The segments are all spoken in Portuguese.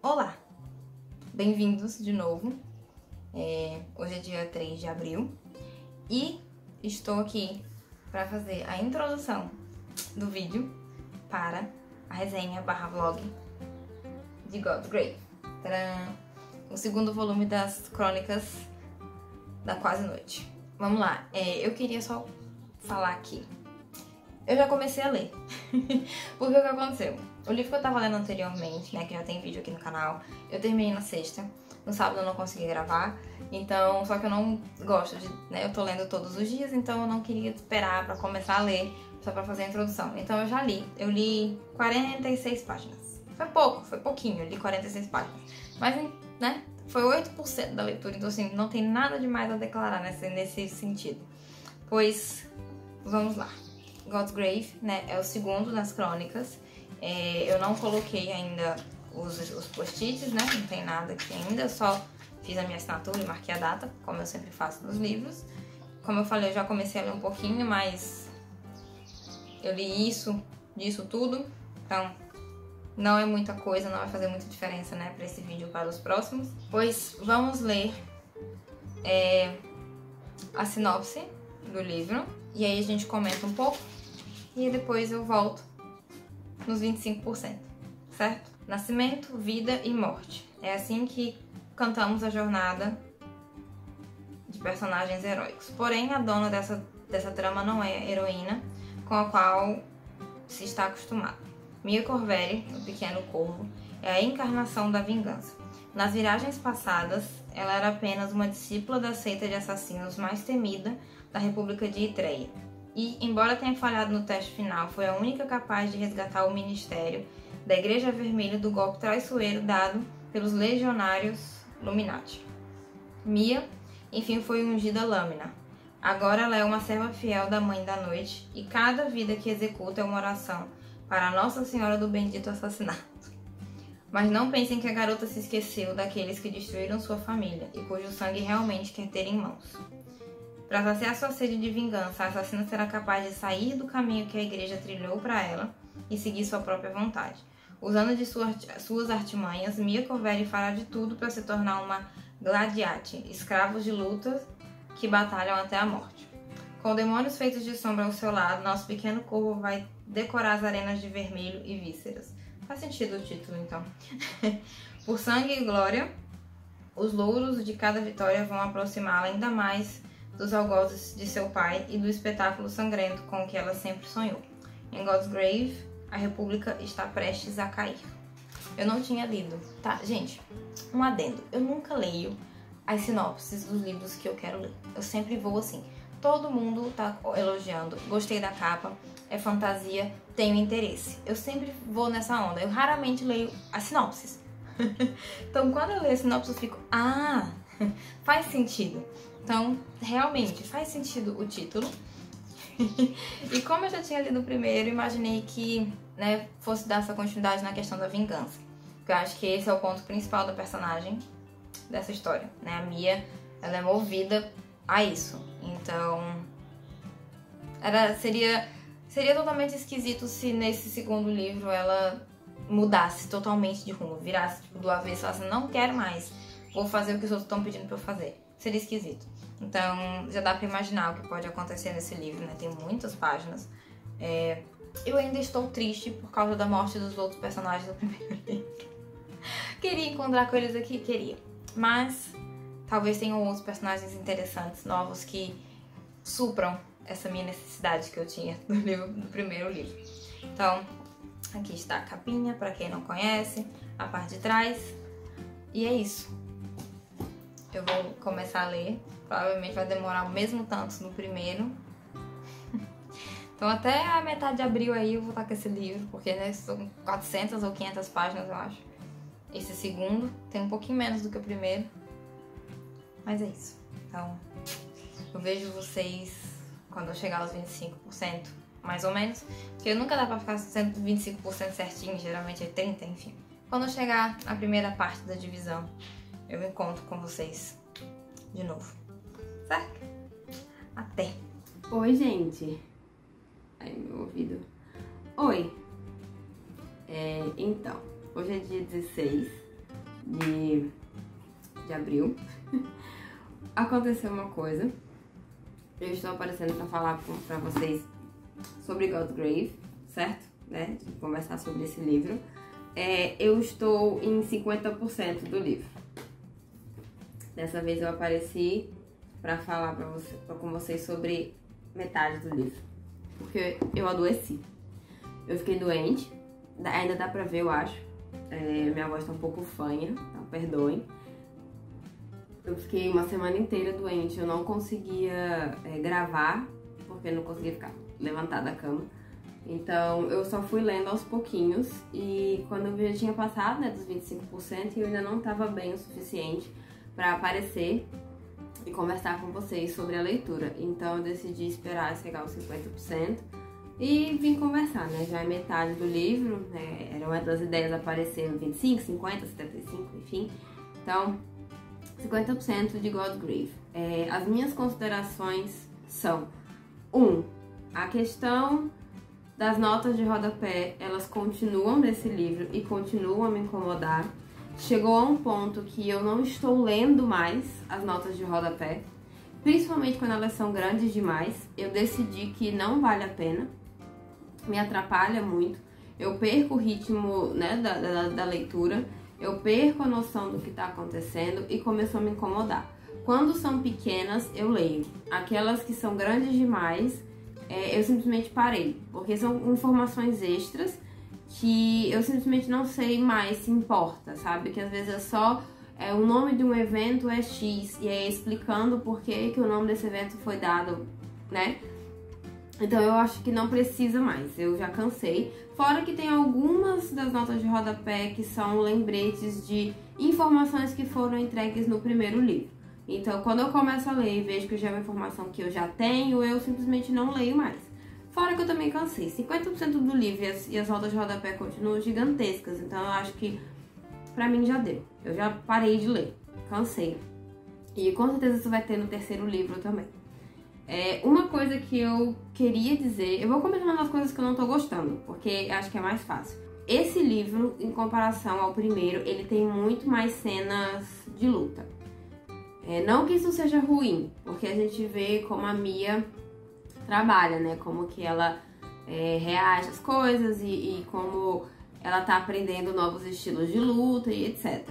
Olá! Bem-vindos de novo. Hoje é dia 3 de abril e estou aqui para fazer a introdução do vídeo para a resenha / vlog de God's Grave. Tcharam! O segundo volume das Crônicas da Quase Noite. Vamos lá, eu queria só falar aqui. Eu já comecei a ler. Porque o que aconteceu? O livro que eu tava lendo anteriormente, né, que já tem vídeo aqui no canal, eu terminei na sexta. No sábado eu não consegui gravar, então, só que eu não gosto de, né, eu tô lendo todos os dias, então eu não queria esperar pra começar a ler, só pra fazer a introdução. Então eu já li, eu li 46 páginas. Foi pouco, foi pouquinho, eu li 46 páginas. Mas, né, foi 8% da leitura, então assim, não tem nada demais a declarar nesse sentido. Pois, vamos lá. God's Grave, né, é o segundo das crônicas. Eu não coloquei ainda os post-its, né, não tem nada aqui ainda, eu só fiz a minha assinatura e marquei a data, como eu sempre faço nos livros. Como eu falei, eu já comecei a ler um pouquinho, mas eu li disso tudo, então não é muita coisa, não vai fazer muita diferença, né, para esse vídeo para os próximos. Pois vamos ler a sinopse do livro, e aí a gente comenta um pouco, e depois eu volto nos 25%, certo? Nascimento, vida e morte. É assim que cantamos a jornada de personagens heróicos. Porém, a dona dessa trama não é a heroína com a qual se está acostumado. Mia Corvelli, o Pequeno Corvo, é a encarnação da vingança. Nas viragens passadas, ela era apenas uma discípula da seita de assassinos mais temida da República de Itreia. E, embora tenha falhado no teste final, foi a única capaz de resgatar o ministério da Igreja Vermelha do golpe traiçoeiro dado pelos legionários Illuminati. Mia, enfim, foi ungida lâmina. Agora ela é uma serva fiel da Mãe da Noite e cada vida que executa é uma oração para Nossa Senhora do Bendito Assassinato. Mas não pensem que a garota se esqueceu daqueles que destruíram sua família e cujo sangue realmente quer ter em mãos. Para saciar sua sede de vingança, a assassina será capaz de sair do caminho que a igreja trilhou para ela e seguir sua própria vontade. Usando de suas artimanhas, Mia Corvelli fará de tudo para se tornar uma gladiate, escravos de lutas que batalham até a morte. Com demônios feitos de sombra ao seu lado, nosso pequeno corvo vai decorar as arenas de vermelho e vísceras. Faz sentido o título, então. Por sangue e glória, os louros de cada vitória vão aproximá-la ainda mais dos algozes de seu pai e do espetáculo sangrento com o que ela sempre sonhou. Em God's Grave, a República está prestes a cair. Eu não tinha lido, tá? Gente, um adendo. Eu nunca leio as sinopses dos livros que eu quero ler. Eu sempre vou assim. Todo mundo tá elogiando, gostei da capa, é fantasia, tenho interesse. Eu sempre vou nessa onda. Eu raramente leio as sinopses. Então, quando eu leio a sinopse, eu fico, faz sentido. Então, realmente, faz sentido o título. E como eu já tinha lido o primeiro, imaginei que, né, fosse dar essa continuidade na questão da vingança. Porque eu acho que esse é o ponto principal da personagem dessa história, né? A Mia, ela é movida a isso. Então, seria totalmente esquisito se nesse segundo livro ela mudasse totalmente de rumo, virasse tipo, do avesso e falasse, não quero mais, vou fazer o que os outros estão pedindo pra eu fazer. Seria esquisito. Então, já dá pra imaginar o que pode acontecer nesse livro, né? Tem muitas páginas. Eu ainda estou triste por causa da morte dos outros personagens do primeiro livro. Queria encontrar com eles aqui? Queria. Mas, talvez tenham outros personagens interessantes, novos, que supram essa minha necessidade que eu tinha do primeiro livro. Então, aqui está a capinha, pra quem não conhece, a parte de trás. E é isso. Eu vou começar a ler. Provavelmente vai demorar o mesmo tanto no primeiro. Então até a metade de abril aí eu vou estar com esse livro, porque né, são 400 ou 500 páginas, eu acho. Esse segundo tem um pouquinho menos do que o primeiro. Mas é isso. Então, eu vejo vocês quando eu chegar aos 25%, mais ou menos. Porque nunca dá pra ficar 25% certinho, geralmente é 30%, enfim. Quando eu chegar na primeira parte da divisão, eu encontro com vocês de novo, certo? Até! Oi, gente! Ai, meu ouvido. Oi! Então, hoje é dia 16 de abril, aconteceu uma coisa. Eu estou aparecendo para falar para vocês sobre Godgrave, certo? Né? De conversar sobre esse livro. Eu estou em 50% do livro. Dessa vez eu apareci para falar com vocês sobre metade do livro, porque eu adoeci. Eu fiquei doente, ainda dá pra ver, eu acho. Minha voz tá um pouco fanha, então perdoem. Eu fiquei uma semana inteira doente, eu não conseguia gravar, porque eu não conseguia ficar levantada da cama. Então eu só fui lendo aos pouquinhos e quando eu já tinha passado, né, dos 25%, eu ainda não estava bem o suficiente para aparecer e conversar com vocês sobre a leitura. Então eu decidi esperar chegar aos 50% e vim conversar, né? Já é metade do livro, né? Era uma das ideias aparecer 25, 50, 75, enfim. Então, 50% de Godgrave. As minhas considerações são: 1. A questão das notas de rodapé, elas continuam nesse livro e continuam a me incomodar. Chegou a um ponto que eu não estou lendo mais as notas de rodapé, principalmente quando elas são grandes demais. Eu decidi que não vale a pena, me atrapalha muito, eu perco o ritmo, né, da leitura, eu perco a noção do que está acontecendo e começou a me incomodar. Quando são pequenas, eu leio. Aquelas que são grandes demais, eu simplesmente parei, porque são informações extras que eu simplesmente não sei mais se importa, sabe? Que às vezes é só o nome de um evento é X e é explicando por que o nome desse evento foi dado, né? Então eu acho que não precisa mais, eu já cansei. Fora que tem algumas das notas de rodapé que são lembretes de informações que foram entregues no primeiro livro. Então quando eu começo a ler e vejo que já é uma informação que eu já tenho, eu simplesmente não leio mais. Fora que eu também cansei. 50% do livro e as notas de rodapé continuam gigantescas, então eu acho que pra mim já deu. Eu já parei de ler, cansei. E com certeza isso vai ter no terceiro livro também. Uma coisa que eu queria dizer, eu vou comentando as coisas que eu não tô gostando, porque acho que é mais fácil. Esse livro, em comparação ao primeiro, ele tem muito mais cenas de luta. Não que isso seja ruim, porque a gente vê como a Mia trabalha, né? Como que ela reage às coisas e como ela tá aprendendo novos estilos de luta e etc.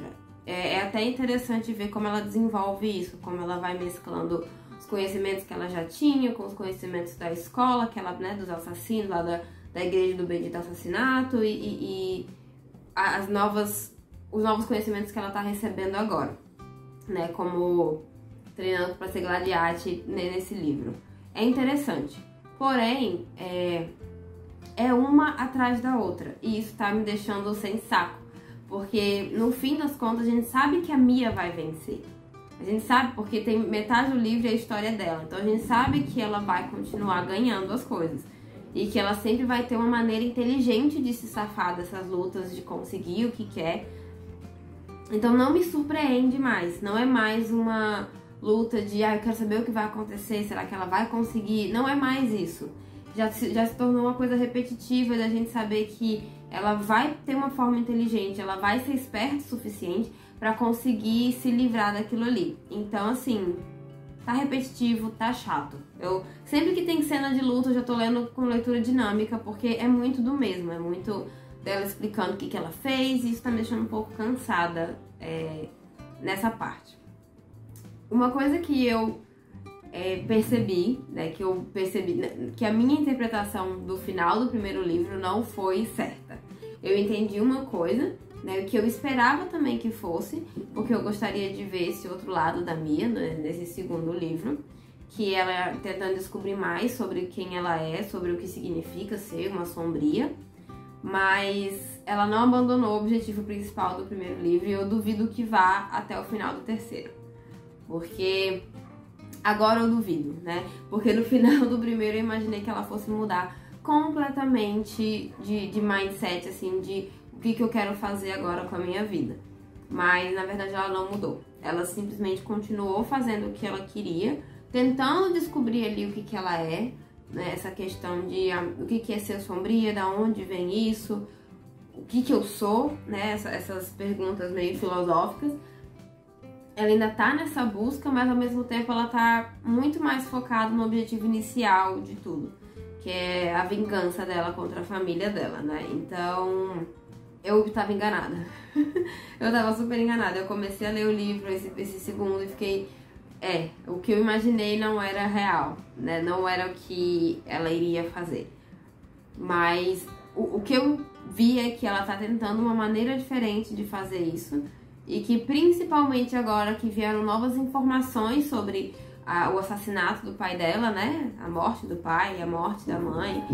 É até interessante ver como ela desenvolve isso, como ela vai mesclando os conhecimentos que ela já tinha com os conhecimentos da escola, que ela, né, dos assassinos, lá da igreja do bendito assassinato e os novos conhecimentos que ela tá recebendo agora, né? Como treinando para ser gladiate nesse livro. É interessante, porém, é uma atrás da outra, e isso tá me deixando sem saco, porque no fim das contas a gente sabe que a Mia vai vencer, a gente sabe porque tem metade do livro e a história dela, então a gente sabe que ela vai continuar ganhando as coisas, e que ela sempre vai ter uma maneira inteligente de se safar dessas lutas, de conseguir o que quer. Então não me surpreende mais, não é mais uma luta de, eu quero saber o que vai acontecer, será que ela vai conseguir? Não é mais isso. Já se tornou uma coisa repetitiva da gente saber que ela vai ter uma forma inteligente, ela vai ser esperta o suficiente pra conseguir se livrar daquilo ali. Então, assim, tá repetitivo, tá chato. Sempre que tem cena de luta, eu já tô lendo com leitura dinâmica, porque é muito do mesmo, é muito dela explicando o que ela fez, e isso tá me deixando um pouco cansada nessa parte. Uma coisa que eu percebi, né, que a minha interpretação do final do primeiro livro não foi certa. Eu entendi uma coisa, né, que eu esperava também que fosse, porque eu gostaria de ver esse outro lado da Mia, né, nesse segundo livro, que ela tentando descobrir mais sobre quem ela é, sobre o que significa ser uma sombria, mas ela não abandonou o objetivo principal do primeiro livro e eu duvido que vá até o final do terceiro. Porque agora eu duvido, né? Porque no final do primeiro eu imaginei que ela fosse mudar completamente de mindset, assim, de o que eu quero fazer agora com a minha vida. Mas na verdade ela não mudou. Ela simplesmente continuou fazendo o que ela queria, tentando descobrir ali o que ela é, né? Essa questão de o que é ser sombria, da onde vem isso, o que eu sou, né? Essas perguntas meio filosóficas. Ela ainda tá nessa busca, mas ao mesmo tempo ela tá muito mais focada no objetivo inicial de tudo, que é a vingança dela contra a família dela, né? Então, eu tava enganada. Eu tava super enganada. Eu comecei a ler o livro, esse segundo, e fiquei... o que eu imaginei não era real, né? Não era o que ela iria fazer. Mas o que eu vi é que ela tá tentando uma maneira diferente de fazer isso. E que principalmente agora que vieram novas informações sobre o assassinato do pai dela, né? A morte do pai, a morte da mãe,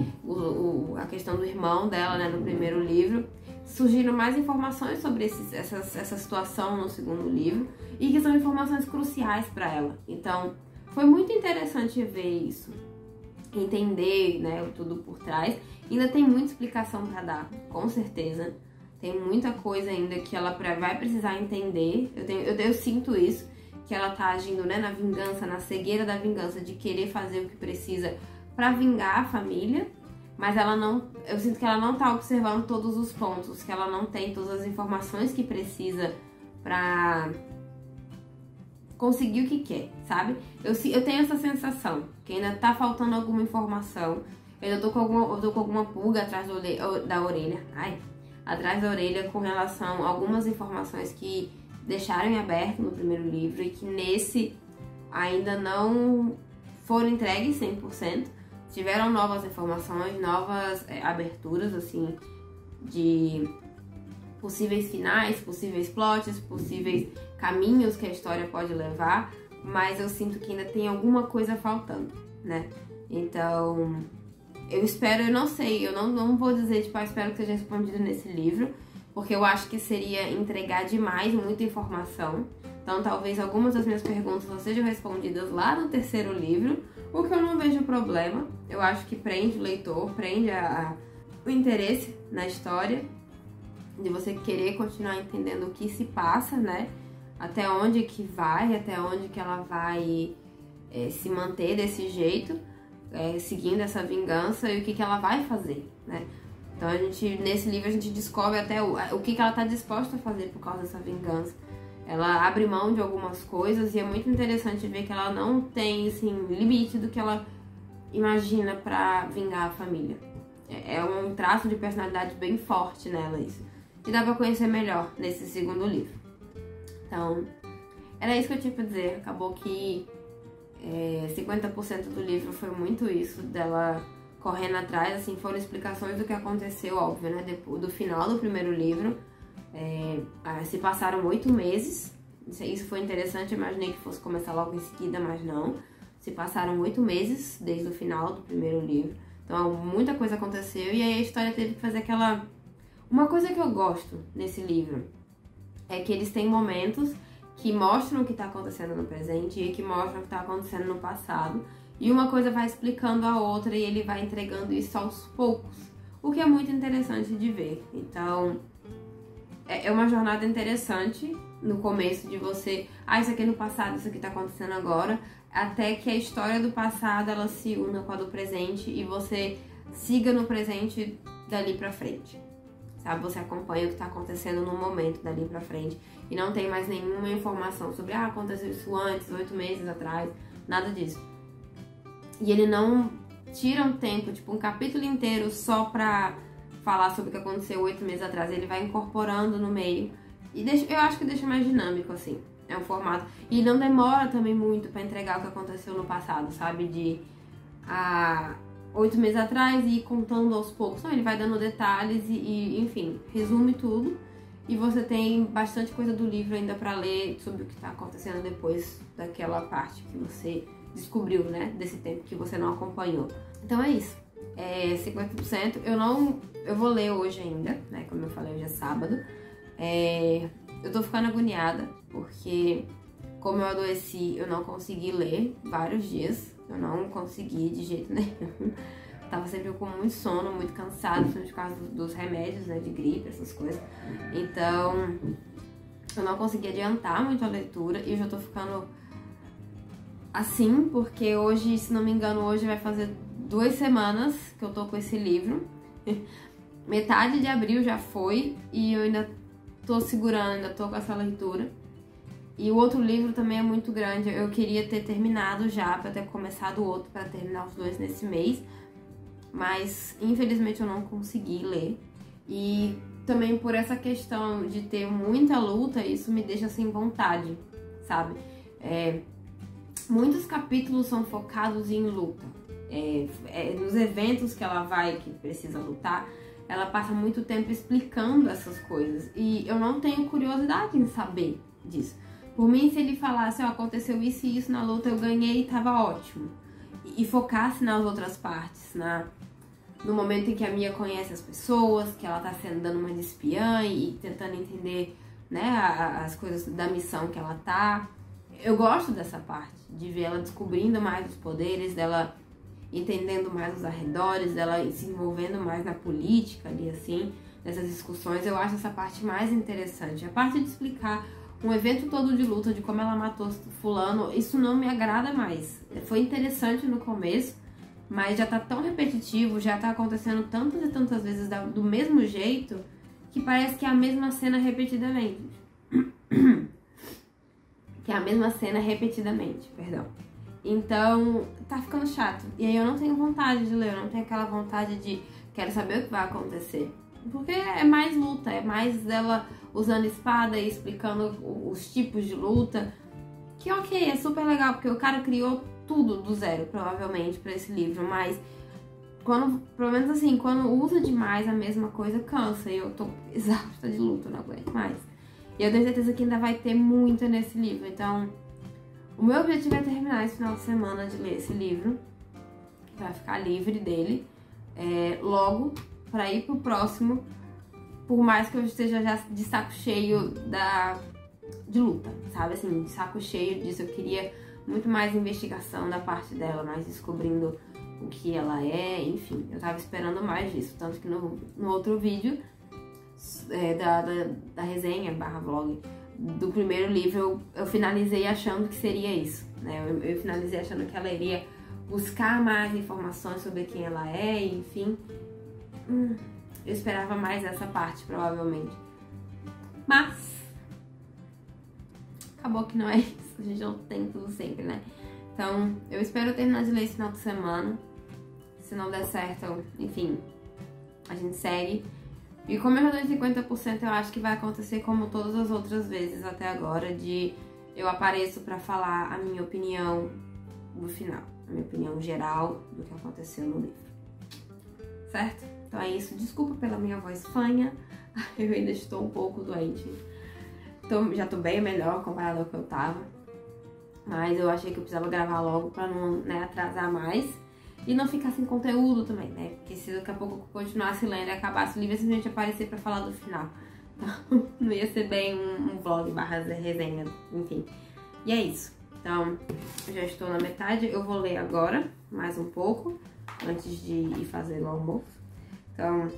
a questão do irmão dela, né? No primeiro livro. Surgiram mais informações sobre essa situação no segundo livro. E que são informações cruciais para ela. Então, foi muito interessante ver isso. Entender, né? Tudo por trás. Ainda tem muita explicação para dar, com certeza. Tem muita coisa ainda que ela vai precisar entender. Eu sinto isso, que ela tá agindo, né, na vingança, na cegueira da vingança, de querer fazer o que precisa pra vingar a família. Mas ela não... Eu sinto que ela não tá observando todos os pontos, que ela não tem todas as informações que precisa pra conseguir o que quer, sabe? Eu tenho essa sensação, que ainda tá faltando alguma informação. Eu tô com alguma pulga atrás da orelha. Atrás da orelha com relação a algumas informações que deixaram em aberto no primeiro livro e que nesse ainda não foram entregues 100%. Tiveram novas informações, novas aberturas, assim, de possíveis finais, possíveis plots, possíveis caminhos que a história pode levar, mas eu sinto que ainda tem alguma coisa faltando, né? Então... eu espero, eu não sei, eu não vou dizer, tipo, eu espero que seja respondido nesse livro, porque eu acho que seria entregar demais muita informação. Então, talvez algumas das minhas perguntas não sejam respondidas lá no terceiro livro, o que eu não vejo problema. Eu acho que prende o leitor, prende o interesse na história, de você querer continuar entendendo o que se passa, né? Até onde que vai, até onde que ela vai se manter desse jeito. Seguindo essa vingança e o que ela vai fazer, né? Então nesse livro a gente descobre até o que ela tá disposta a fazer por causa dessa vingança. Ela abre mão de algumas coisas e é muito interessante ver que ela não tem, assim, limite do que ela imagina pra vingar a família. É um traço de personalidade bem forte nela, isso. E dá pra conhecer melhor nesse segundo livro. Então, era isso que eu tinha pra dizer. Acabou que 50% do livro foi muito isso, dela correndo atrás, assim, foram explicações do que aconteceu, óbvio, né, do final do primeiro livro. Se passaram 8 meses, isso foi interessante, eu imaginei que fosse começar logo em seguida, mas não. Se passaram 8 meses desde o final do primeiro livro, então muita coisa aconteceu e aí a história teve que fazer aquela... Uma coisa que eu gosto nesse livro é que eles têm momentos que mostram o que está acontecendo no presente e que mostram o que está acontecendo no passado. E uma coisa vai explicando a outra e ele vai entregando isso aos poucos. O que é muito interessante de ver. Então, é uma jornada interessante no começo de você... isso aqui é no passado, isso aqui está acontecendo agora. Até que a história do passado, ela se una com a do presente e você siga no presente dali pra frente. Sabe? Você acompanha o que está acontecendo no momento dali pra frente. E não tem mais nenhuma informação sobre, aconteceu isso antes, 8 meses atrás, nada disso. E ele não tira um tempo, tipo um capítulo inteiro só pra falar sobre o que aconteceu 8 meses atrás. Ele vai incorporando no meio. E eu acho que deixa mais dinâmico, assim. É um formato. E não demora também muito pra entregar o que aconteceu no passado, sabe? De 8 meses atrás e ir contando aos poucos. Não, ele vai dando detalhes e, enfim, resume tudo. E você tem bastante coisa do livro ainda pra ler sobre o que tá acontecendo depois daquela parte que você descobriu, né? Desse tempo que você não acompanhou. Então é isso. 50%. Eu vou ler hoje ainda, né? Como eu falei, hoje é sábado. Eu tô ficando agoniada, porque como eu adoeci, eu não consegui ler vários dias. Eu não consegui de jeito nenhum. Tava sempre com muito sono, muito cansado, por causa dos remédios, né, de gripe, essas coisas. Então, eu não consegui adiantar muito a leitura e eu já tô ficando assim, porque hoje, se não me engano, hoje vai fazer 2 semanas que eu tô com esse livro. metade de abril já foi e eu ainda tô segurando, ainda tô com essa leitura. E o outro livro também é muito grande, eu queria ter terminado já, pra ter começado o outro, pra terminar os dois nesse mês. Mas, infelizmente, eu não consegui ler. E também por essa questão de ter muita luta, isso me deixa sem vontade, sabe? Muitos capítulos são focados em luta. Nos eventos que ela vai, que precisa lutar, ela passa muito tempo explicando essas coisas. E eu não tenho curiosidade em saber disso. Por mim, se ele falasse, aconteceu isso e isso na luta, eu ganhei e tava ótimo. E focasse nas outras partes, no momento em que a Mia conhece as pessoas, que ela tá sendo dando uma de espiã e tentando entender, né, as coisas da missão que ela tá. Eu gosto dessa parte, de ver ela descobrindo mais os poderes, dela entendendo mais os arredores, dela se envolvendo mais na política ali, assim, nessas discussões. Eu acho essa parte mais interessante. A parte de explicar um evento todo de luta, de como ela matou fulano, isso não me agrada mais. Foi interessante no começo, mas já tá tão repetitivo, já tá acontecendo tantas e tantas vezes do mesmo jeito, que parece que é a mesma cena repetidamente. Perdão. Então, tá ficando chato. E aí eu não tenho vontade de ler, eu não tenho aquela vontade de quero saber o que vai acontecer. Porque é mais luta, é mais ela usando espada e explicando os tipos de luta. Que ok, é super legal, porque o cara criou tudo do zero, provavelmente, pra esse livro. Mas, pelo menos assim, quando usa demais a mesma coisa, cansa. E eu tô exausta de luta, não aguento mais. E eu tenho certeza que ainda vai ter muita nesse livro. Então, o meu objetivo é terminar esse final de semana de ler esse livro. Pra ficar livre dele. Logo, pra ir pro próximo. Por mais que eu esteja já de saco cheio de luta, sabe? Assim, de saco cheio disso. Eu queria muito mais investigação da parte dela, mais descobrindo o que ela é, enfim. Eu tava esperando mais disso. Tanto que no outro vídeo da resenha /vlog do primeiro livro, eu finalizei achando que seria isso, né? Eu finalizei achando que ela iria buscar mais informações sobre quem ela é, enfim. Eu esperava mais essa parte, provavelmente. Mas acabou que não é isso. A gente não tem tudo sempre, né? Então, eu espero terminar de ler esse final de semana. Se não der certo, enfim, a gente segue. E como eu já tô em 50%, eu acho que vai acontecer como todas as outras vezes até agora, de eu apareço pra falar a minha opinião no final. A minha opinião geral do que aconteceu no livro. Certo? Então é isso. Desculpa pela minha voz fanha. Eu ainda estou um pouco doente. Já tô bem melhor comparado ao que eu tava. Mas eu achei que eu precisava gravar logo pra não, né, atrasar mais. E não ficar sem conteúdo também, né? Porque se daqui a pouco eu continuasse lendo e acabasse o livro, simplesmente aparecer pra falar do final. Então, não ia ser bem um vlog /resenha, enfim. E é isso. Então, eu já estou na metade. Eu vou ler agora, mais um pouco, antes de ir fazer o almoço. Então,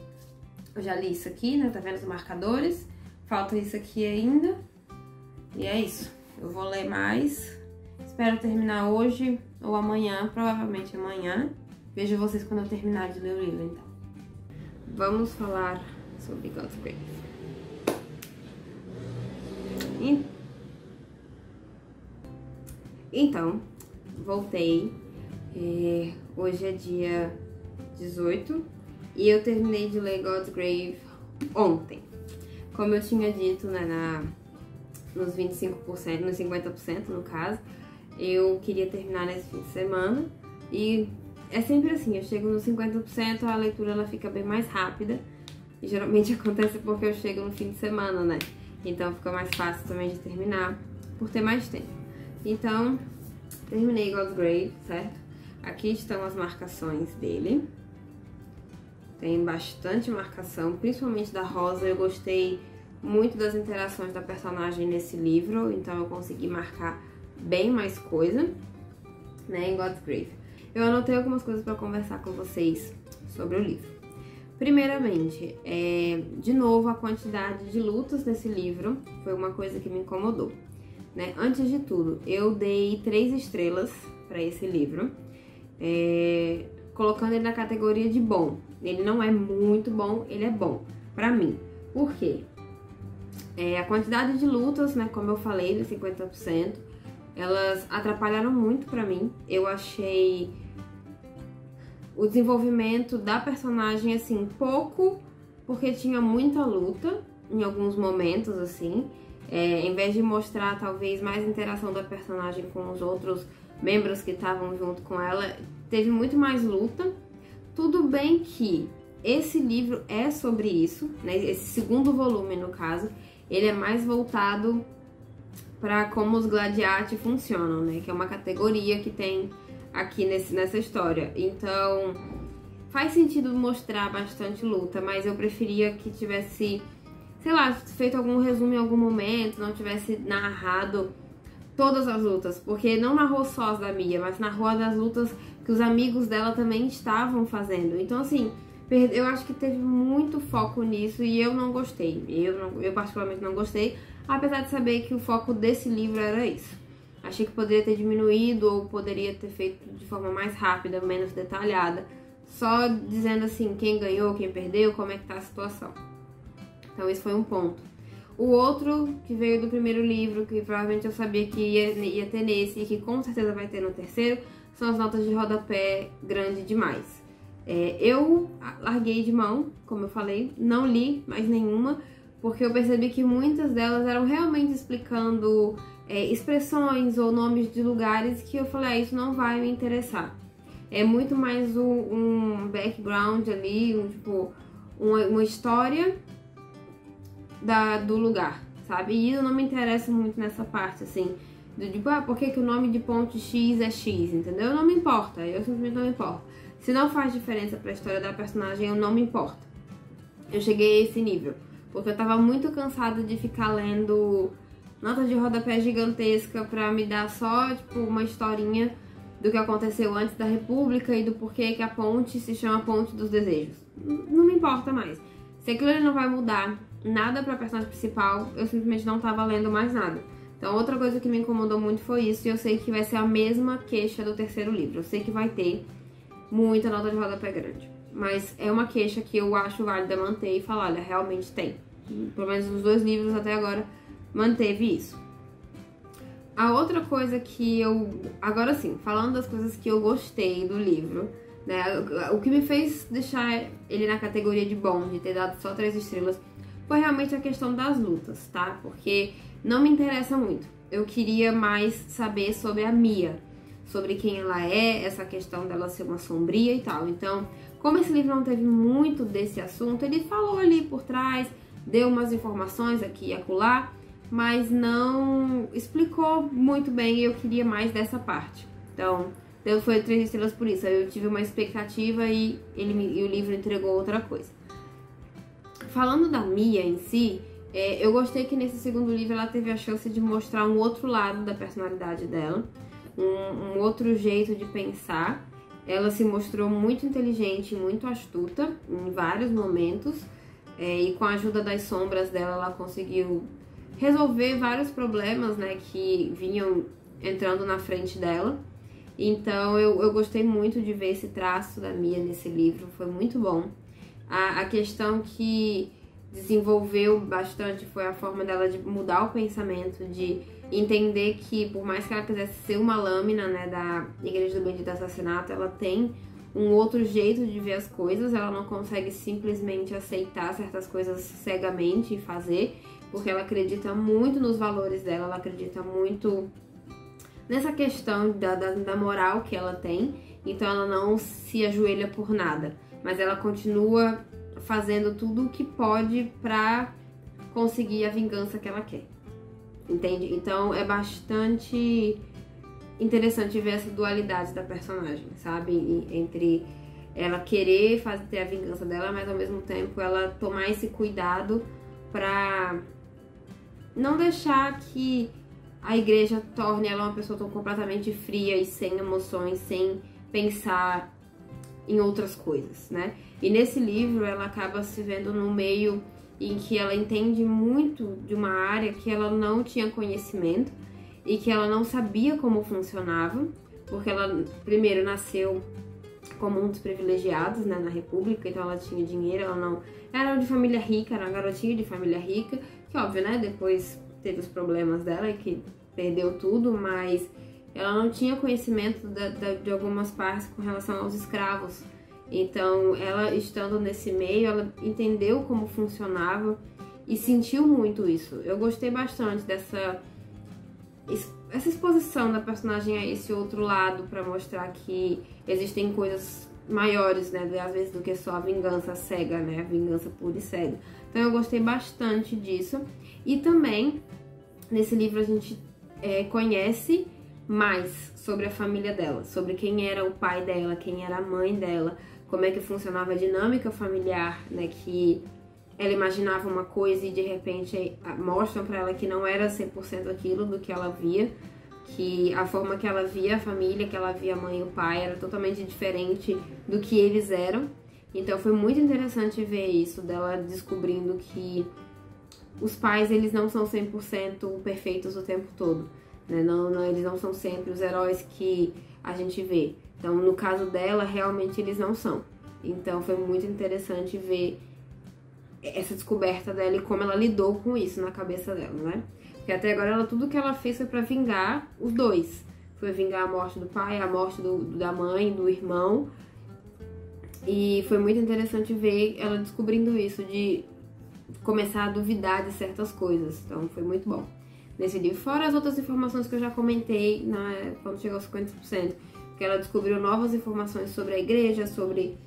eu já li isso aqui, né? Tá vendo os marcadores? Falta isso aqui ainda. E é isso. Eu vou ler mais. Espero terminar hoje ou amanhã, provavelmente amanhã. Vejo vocês quando eu terminar de ler o livro, então. Vamos falar sobre God's Grave. Então, voltei. Hoje é dia 18 e eu terminei de ler God's Grave ontem. Como eu tinha dito, né, nos 25%, nos 50% no caso, eu queria terminar nesse fim de semana. E é sempre assim, eu chego nos 50%, a leitura ela fica bem mais rápida. E geralmente acontece porque eu chego no fim de semana, né? Então fica mais fácil também de terminar, por ter mais tempo. Então, terminei God's Grave, certo? Aqui estão as marcações dele. Tem bastante marcação, principalmente da Rosa. Eu gostei muito das interações da personagem nesse livro, então eu consegui marcar bem mais coisa, né, em God's Grave. Eu anotei algumas coisas para conversar com vocês sobre o livro. Primeiramente, de novo, a quantidade de lutas nesse livro foi uma coisa que me incomodou, né? Antes de tudo, eu dei 3 estrelas para esse livro, colocando ele na categoria de bom, Ele não é muito bom, ele é bom pra mim. Por quê? A quantidade de lutas, né, como eu falei, de 50%, elas atrapalharam muito pra mim. Eu achei o desenvolvimento da personagem, assim, pouco, porque tinha muita luta em alguns momentos, assim. Em vez de mostrar, talvez, mais interação da personagem com os outros membros que estavam junto com ela, teve muito mais luta. Tudo bem que esse livro é sobre isso, né? Esse segundo volume, no caso, ele é mais voltado para como os gladiati funcionam, né? Que é uma categoria que tem aqui nessa história. Então, faz sentido mostrar bastante luta, mas eu preferia que tivesse, sei lá, feito algum resumo em algum momento, não tivesse narrado todas as lutas, porque não narrou só as da Mia, mas narrou as lutas que os amigos dela também estavam fazendo. Então, assim, eu acho que teve muito foco nisso e eu não gostei. Eu particularmente não gostei, apesar de saber que o foco desse livro era isso. Achei que poderia ter diminuído ou poderia ter feito de forma mais rápida, menos detalhada, só dizendo assim, quem ganhou, quem perdeu, como é que tá a situação. Então esse foi um ponto. O outro, que veio do primeiro livro, que provavelmente eu sabia que ia ter nesse e que com certeza vai ter no terceiro, são as notas de rodapé grande demais. Eu larguei de mão, como eu falei, não li mais nenhuma, porque eu percebi que muitas delas eram realmente explicando expressões ou nomes de lugares que eu falei, isso não vai me interessar. É muito mais um background ali, uma história do lugar, sabe? E eu não me interesso muito nessa parte, assim, por que o nome de ponte X é X, entendeu? Não me importa, eu simplesmente não me importo. Se não faz diferença pra história da personagem, eu não me importo. Eu cheguei a esse nível, porque eu tava muito cansada de ficar lendo notas de rodapé gigantesca pra me dar só, uma historinha do que aconteceu antes da República e do porquê que a ponte se chama Ponte dos Desejos. Não me importa mais. Se aquilo não vai mudar nada pra personagem principal, eu simplesmente não tava lendo mais nada. Então outra coisa que me incomodou muito foi isso, e eu sei que vai ser a mesma queixa do terceiro livro. Eu sei que vai ter muita nota de rodapé grande, mas é uma queixa que eu acho válida manter e falar, olha, realmente tem. Pelo menos nos 2 livros até agora manteve isso. A outra coisa que agora sim, falando das coisas que eu gostei do livro, né, o que me fez deixar ele na categoria de bom, de ter dado só 3 estrelas, foi realmente a questão das lutas, tá? Porque não me interessa muito. Eu queria mais saber sobre a Mia, sobre quem ela é, essa questão dela ser uma sombria e tal. Então, como esse livro não teve muito desse assunto, ele falou ali por trás, deu umas informações aqui e acolá, mas não explicou muito bem e eu queria mais dessa parte. Então, foi 3 estrelas por isso. Eu tive uma expectativa e o livro entregou outra coisa. Falando da Mia em si, eu gostei que nesse segundo livro ela teve a chance de mostrar um outro lado da personalidade dela, um outro jeito de pensar. Ela se mostrou muito inteligente, muito astuta em vários momentos, e com a ajuda das sombras dela, ela conseguiu resolver vários problemas, né, que vinham entrando na frente dela. Então eu gostei muito de ver esse traço da Mia nesse livro, foi muito bom. A questão que desenvolveu bastante foi a forma dela de mudar o pensamento, de entender que por mais que ela quisesse ser uma lâmina, né, da Igreja do Bendito Assassinato, ela tem um outro jeito de ver as coisas, ela não consegue simplesmente aceitar certas coisas cegamente e fazer, porque ela acredita muito nos valores dela, ela acredita muito nessa questão da moral que ela tem, então ela não se ajoelha por nada, mas ela continua fazendo tudo o que pode pra conseguir a vingança que ela quer, entende? Então é bastante interessante ver essa dualidade da personagem, sabe? Entre ela querer ter a vingança dela, mas ao mesmo tempo ela tomar esse cuidado pra não deixar que a igreja torne ela uma pessoa tão completamente fria e sem emoções, sem pensar em outras coisas, né? E nesse livro ela acaba se vendo num meio em que ela entende muito de uma área que ela não tinha conhecimento e que ela não sabia como funcionava, porque ela primeiro nasceu como um dos privilegiados, né, na República, então ela tinha dinheiro, ela não era de família rica, era uma garotinha de família rica, que óbvio, né, depois teve os problemas dela e que perdeu tudo, mas ela não tinha conhecimento de algumas partes com relação aos escravos. Então, ela estando nesse meio, ela entendeu como funcionava e sentiu muito isso. Eu gostei bastante dessa exposição da personagem a esse outro lado, para mostrar que existem coisas maiores, né, às vezes, do que só a vingança cega, né, a vingança pura e cega. Então eu gostei bastante disso. E também, nesse livro a gente conhece mais sobre a família dela, sobre quem era o pai dela, quem era a mãe dela, como é que funcionava a dinâmica familiar, né, que ela imaginava uma coisa e de repente mostram pra ela que não era 100% aquilo do que ela via, que a forma que ela via a família, que ela via a mãe e o pai era totalmente diferente do que eles eram. Então foi muito interessante ver isso, dela descobrindo que os pais, eles não são 100% perfeitos o tempo todo, né? Eles não são sempre os heróis que a gente vê. Então, no caso dela, realmente eles não são. Então foi muito interessante ver essa descoberta dela e como ela lidou com isso na cabeça dela, né? Porque até agora tudo que ela fez foi pra vingar os dois. Foi vingar a morte do pai, a morte da mãe, do irmão. E foi muito interessante ver ela descobrindo isso, de começar a duvidar de certas coisas. Então foi muito bom nesse livro. Fora as outras informações que eu já comentei quando chegou aos 50%. Que ela descobriu novas informações sobre a igreja, sobre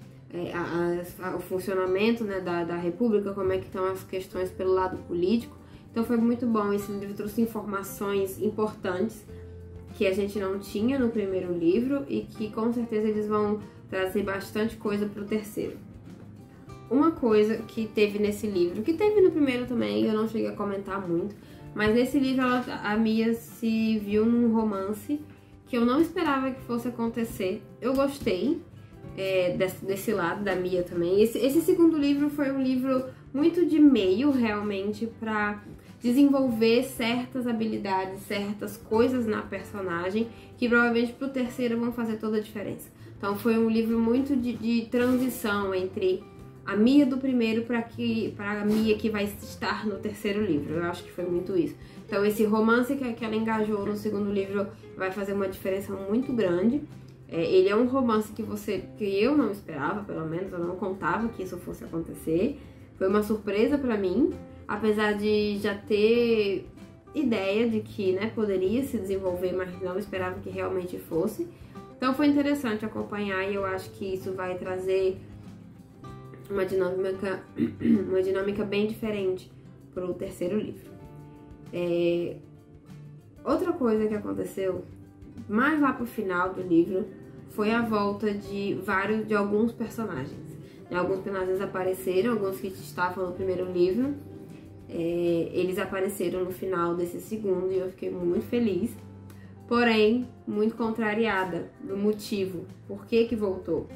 o funcionamento, né, da República, como é que estão as questões pelo lado político. Então foi muito bom. Esse livro trouxe informações importantes que a gente não tinha no primeiro livro e que com certeza eles vão trazer bastante coisa para o terceiro. Uma coisa que teve nesse livro, que teve no primeiro também, eu não cheguei a comentar muito, mas nesse livro a Mia se viu num romance que eu não esperava que fosse acontecer. Eu gostei desse lado da Mia também. Esse segundo livro foi um livro muito de meio, realmente, para desenvolver certas habilidades, certas coisas na personagem, que provavelmente pro terceiro vão fazer toda a diferença. Então foi um livro muito de transição entre a Mia do primeiro para a Mia que vai estar no terceiro livro. Eu acho que foi muito isso. Então esse romance que ela engajou no segundo livro vai fazer uma diferença muito grande. Ele é um romance que eu não esperava, pelo menos, eu não contava que isso fosse acontecer. Foi uma surpresa pra mim, apesar de já ter ideia de que, né, poderia se desenvolver, mas não esperava que realmente fosse. Então foi interessante acompanhar e eu acho que isso vai trazer uma dinâmica bem diferente pro terceiro livro. Outra coisa que aconteceu mais lá pro final do livro foi a volta de alguns personagens. Alguns personagens apareceram, alguns que estavam no primeiro livro, eles apareceram no final desse segundo e eu fiquei muito feliz. Porém, muito contrariada do motivo, por que voltou,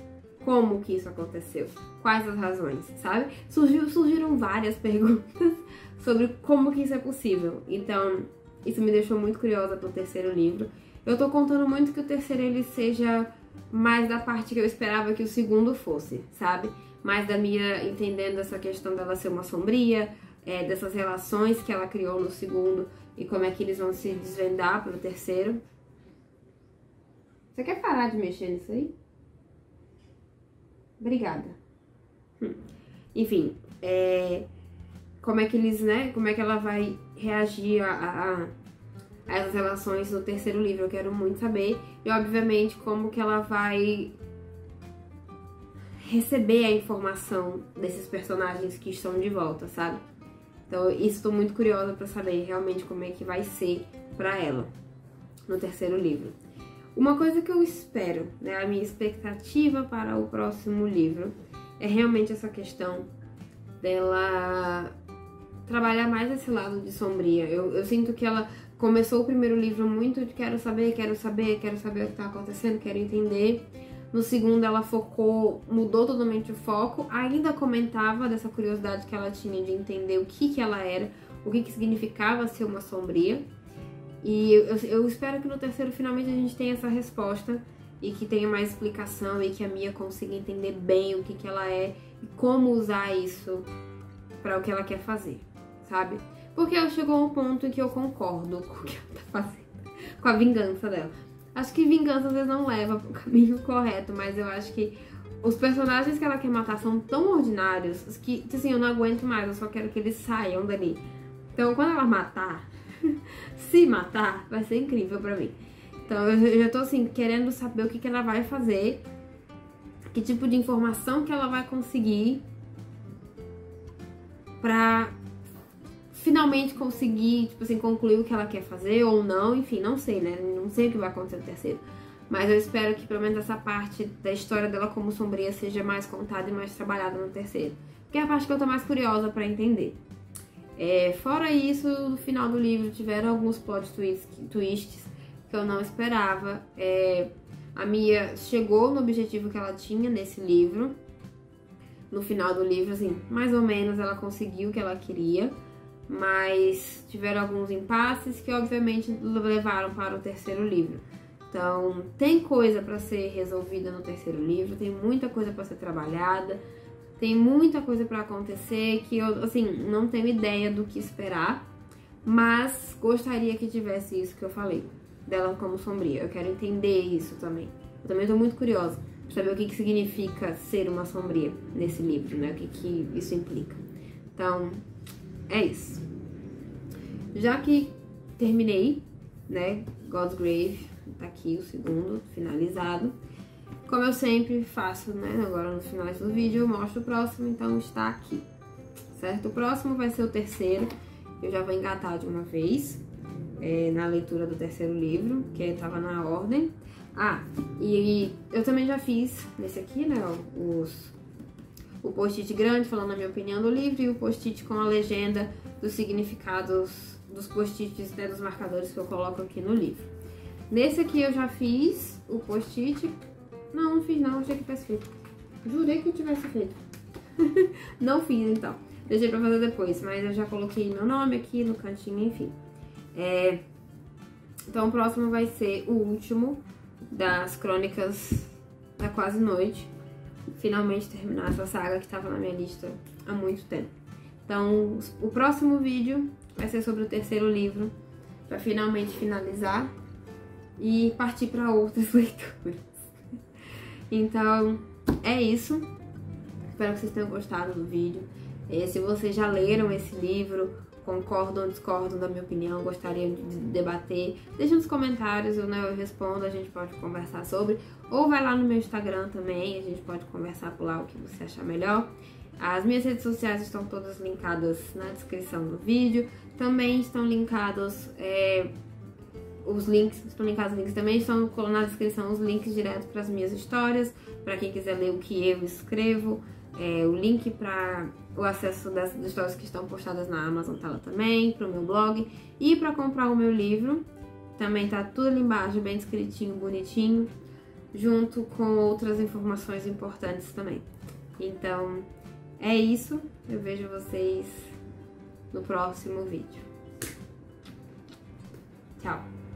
como que isso aconteceu, quais as razões, sabe? Surgiram várias perguntas sobre como que isso é possível. Então, isso me deixou muito curiosa pro terceiro livro. Eu tô contando muito que o terceiro ele seja mais da parte que eu esperava que o segundo fosse, sabe? Mais da Mia entendendo essa questão dela ser uma sombria, dessas relações que ela criou no segundo e como é que eles vão se desvendar pro terceiro. Você quer parar de mexer nisso aí? Obrigada. Enfim, como é que eles, né? Como é que ela vai reagir a essas relações no terceiro livro? Eu quero muito saber. E, obviamente, como que ela vai receber a informação desses personagens que estão de volta, sabe? Então, isso estou muito curiosa pra saber realmente como é que vai ser pra ela no terceiro livro. Uma coisa que eu espero, né, a minha expectativa para o próximo livro é realmente essa questão dela trabalhar mais esse lado de sombria. Eu sinto que ela começou o primeiro livro muito de quero saber o que tá acontecendo, quero entender. No segundo ela mudou totalmente o foco, ainda comentava dessa curiosidade que ela tinha de entender o que ela era, o que significava ser uma sombria. E eu espero que no terceiro finalmente a gente tenha essa resposta e que tenha mais explicação e que a Mia consiga entender bem o que ela é e como usar isso para o que ela quer fazer, sabe? Porque chegou um ponto em que eu concordo com o que ela tá fazendo, com a vingança dela. Acho que vingança às vezes não leva pro caminho correto, mas eu acho que os personagens que ela quer matar são tão ordinários que, assim, eu não aguento mais, eu só quero que eles saiam dali. Então, quando ela matar, se matar, vai ser incrível pra mim. Então, eu já tô, assim, querendo saber o que ela vai fazer, que tipo de informação que ela vai conseguir pra finalmente conseguir, tipo assim, concluir o que ela quer fazer ou não, enfim, não sei, né? Não sei o que vai acontecer no terceiro. Mas eu espero que pelo menos essa parte da história dela como Sombria seja mais contada e mais trabalhada no terceiro. Que é a parte que eu tô mais curiosa pra entender. Fora isso, no final do livro tiveram alguns plot twists que eu não esperava. A Mia chegou no objetivo que ela tinha nesse livro. No final do livro, assim, mais ou menos ela conseguiu o que ela queria. Mas tiveram alguns impasses que obviamente levaram para o terceiro livro. Então, tem coisa para ser resolvida no terceiro livro, tem muita coisa para ser trabalhada, tem muita coisa para acontecer que eu, assim, não tenho ideia do que esperar, mas gostaria que tivesse isso que eu falei, dela como Sombria. Eu quero entender isso também. Eu também tô muito curiosa pra saber o que significa ser uma Sombria nesse livro, né? O que isso implica. Então, é isso. Já que terminei, né, God's Grave, tá aqui o segundo, finalizado. Como eu sempre faço, né, agora no final do vídeo eu mostro o próximo, então está aqui, certo? O próximo vai ser o terceiro, eu já vou engatar de uma vez, na leitura do terceiro livro, que estava na ordem. E eu também já fiz nesse aqui, né, o post-it grande falando a minha opinião do livro e o post-it com a legenda dos significados dos post-its, né, dos marcadores que eu coloco aqui no livro. Nesse aqui eu já fiz o post-it. Não fiz não, achei que tivesse feito. Jurei que eu tivesse feito. Não fiz então. Deixei pra fazer depois, mas eu já coloquei meu nome aqui no cantinho, enfim. Então o próximo vai ser o último das Crônicas da Quase Noite. Finalmente terminar essa saga que estava na minha lista há muito tempo. Então o próximo vídeo vai ser sobre o terceiro livro, para finalmente finalizar e partir para outras leituras. Então é isso. Espero que vocês tenham gostado do vídeo. Se vocês já leram esse livro, concordam ou discordam da minha opinião, gostariam de debater, deixa nos comentários, eu respondo, a gente pode conversar sobre. Ou vai lá no meu Instagram também, a gente pode conversar por lá o que você achar melhor. As minhas redes sociais estão todas linkadas na descrição do vídeo. Também estão linkados os links também estão na descrição, os links direto para as minhas histórias, para quem quiser ler o que eu escrevo. O link para o acesso das histórias que estão postadas na Amazon tá lá também, para o meu blog. E para comprar o meu livro, também tá tudo ali embaixo, bem escritinho, bonitinho, junto com outras informações importantes também. Então, é isso. Eu vejo vocês no próximo vídeo. Tchau!